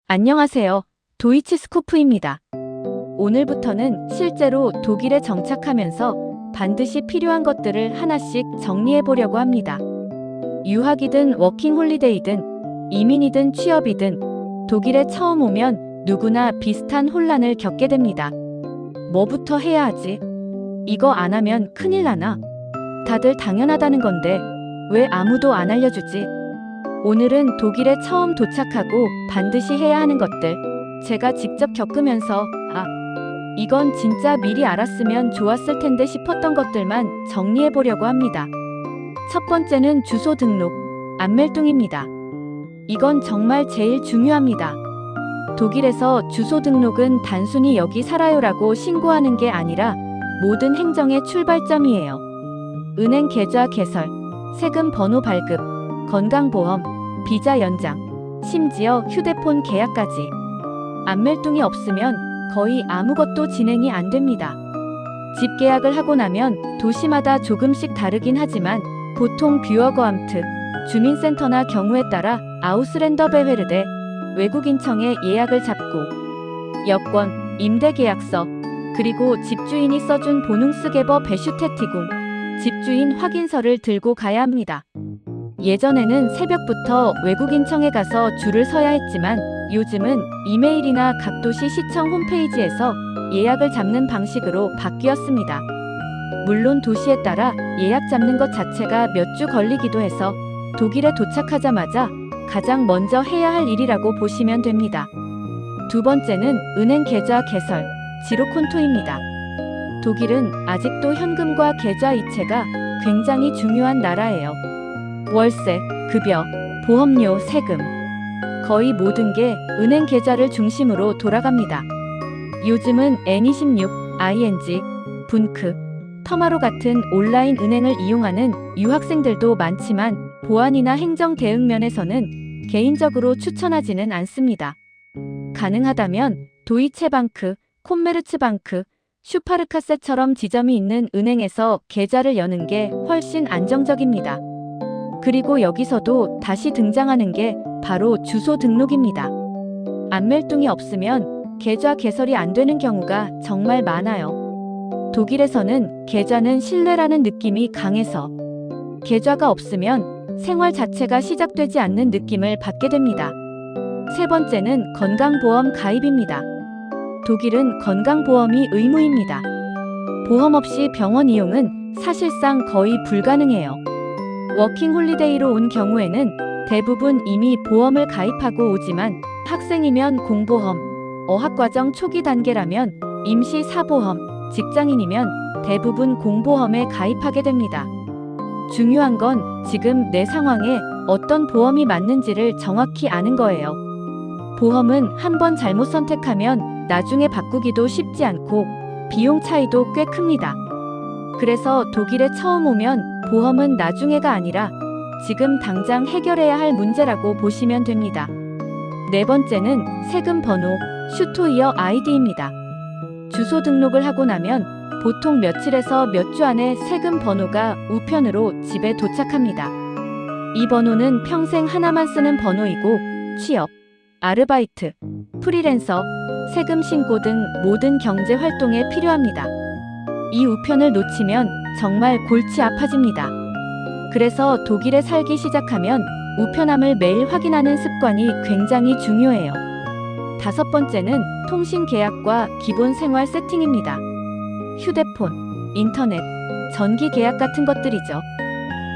안녕하세요. 도이치 스코프입니다. 오늘부터는 실제로 독일에 정착하면서 반드시 필요한 것들을 하나씩 정리해 보려고 합니다. 유학이든 워킹홀리데이든 이민이든 취업이든 독일에 처음 오면 누구나 비슷한 혼란을 겪게 됩니다. 뭐부터 해야 하지? 이거 안 하면 큰일 나나? 다들 당연하다는 건데 왜 아무도 안 알려주지? 오늘은 독일에 처음 도착하고 반드시 해야 하는 것들, 제가 직접 겪으면서 이건 진짜 미리 알았으면 좋았을 텐데 싶었던 것들만 정리해 보려고 합니다. 첫 번째는 주소 등록, 안멜뚱입니다. 이건 정말 제일 중요합니다. 독일에서 주소 등록은 단순히 여기 살아요라고 신고하는 게 아니라 모든 행정의 출발점이에요. 은행 계좌 개설, 세금 번호 발급, 건강보험, 비자 연장, 심지어 휴대폰 계약까지. 안멜뚱이 없으면 거의 아무것도 진행이 안 됩니다. 집 계약을 하고 나면 도시마다 조금씩 다르긴 하지만 보통 뷰어거암트, 주민센터나 경우에 따라 아우스랜더베헤르데, 외국인청에 예약을 잡고 여권, 임대계약서, 그리고 집주인이 써준 보능스게버 베슈테티궁, 집주인 확인서를 들고 가야 합니다. 예전에는 새벽부터 외국인청에 가서 줄을 서야 했지만 요즘은 이메일이나 각 도시 시청 홈페이지에서 예약을 잡는 방식으로 바뀌었습니다. 물론 도시에 따라 예약 잡는 것 자체가 몇 주 걸리기도 해서 독일에 도착하자마자 가장 먼저 해야 할 일이라고 보시면 됩니다. 두 번째는 은행 계좌 개설, 지로콘토입니다. 독일은 아직도 현금과 계좌 이체가 굉장히 중요한 나라예요. 월세, 급여, 보험료, 세금, 거의 모든 게 은행 계좌를 중심으로 돌아갑니다. 요즘은 N26, ING, 분크, 터마로 같은 온라인 은행을 이용하는 유학생들도 많지만 보안이나 행정 대응 면에서는 개인적으로 추천하지는 않습니다. 가능하다면 도이체방크, 콤메르츠방크, 슈파르카세처럼 지점이 있는 은행에서 계좌를 여는 게 훨씬 안정적입니다. 그리고 여기서도 다시 등장하는 게 바로 주소 등록입니다. 안멜뚱이 없으면 계좌 개설이 안 되는 경우가 정말 많아요. 독일에서는 계좌는 신뢰라는 느낌이 강해서 계좌가 없으면 생활 자체가 시작되지 않는 느낌을 받게 됩니다. 세 번째는 건강보험 가입입니다. 독일은 건강보험이 의무입니다. 보험 없이 병원 이용은 사실상 거의 불가능해요. 워킹홀리데이로 온 경우에는 대부분 이미 보험을 가입하고 오지만 학생이면 공보험, 어학과정 초기 단계라면 임시 사보험, 직장인이면 대부분 공보험에 가입하게 됩니다. 중요한 건 지금 내 상황에 어떤 보험이 맞는지를 정확히 아는 거예요. 보험은 한번 잘못 선택하면 나중에 바꾸기도 쉽지 않고 비용 차이도 꽤 큽니다. 그래서 독일에 처음 오면 보험은 나중에가 아니라 지금 당장 해결해야 할 문제라고 보시면 됩니다. 네 번째는 세금 번호, 슈토이어 아이디입니다. 주소 등록을 하고 나면 보통 며칠에서 몇 주 안에 세금 번호가 우편으로 집에 도착합니다. 이 번호는 평생 하나만 쓰는 번호이고 취업, 아르바이트, 프리랜서, 세금 신고 등 모든 경제 활동에 필요합니다. 이 우편을 놓치면 정말 골치 아파집니다. 그래서 독일에 살기 시작하면 우편함을 매일 확인하는 습관이 굉장히 중요해요. 다섯 번째는 통신 계약과 기본 생활 세팅입니다. 휴대폰, 인터넷, 전기 계약 같은 것들이죠.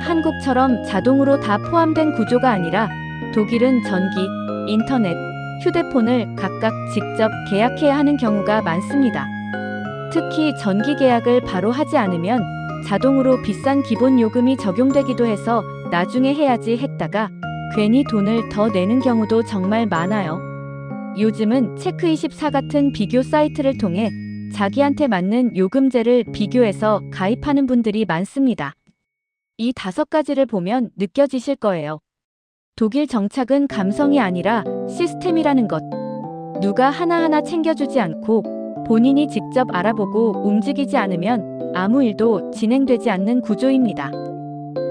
한국처럼 자동으로 다 포함된 구조가 아니라 독일은 전기, 인터넷, 휴대폰을 각각 직접 계약해야 하는 경우가 많습니다. 특히 전기 계약을 바로 하지 않으면 자동으로 비싼 기본 요금이 적용되기도 해서 나중에 해야지 했다가 괜히 돈을 더 내는 경우도 정말 많아요. 요즘은 체크24 같은 비교 사이트를 통해 자기한테 맞는 요금제를 비교해서 가입하는 분들이 많습니다. 이 5가지를 보면 느껴지실 거예요. 독일 정착은 감성이 아니라 시스템이라는 것. 누가 하나하나 챙겨주지 않고 본인이 직접 알아보고 움직이지 않으면 아무 일도 진행되지 않는 구조입니다.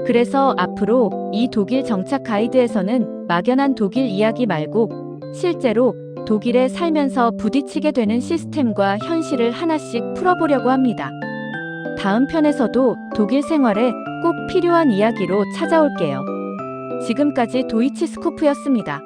그래서 앞으로 이 독일 정착 가이드에서는 막연한 독일 이야기 말고 실제로 독일에 살면서 부딪히게 되는 시스템과 현실을 하나씩 풀어보려고 합니다. 다음 편에서도 독일 생활에 꼭 필요한 이야기로 찾아올게요. 지금까지 도이치 스코프였습니다.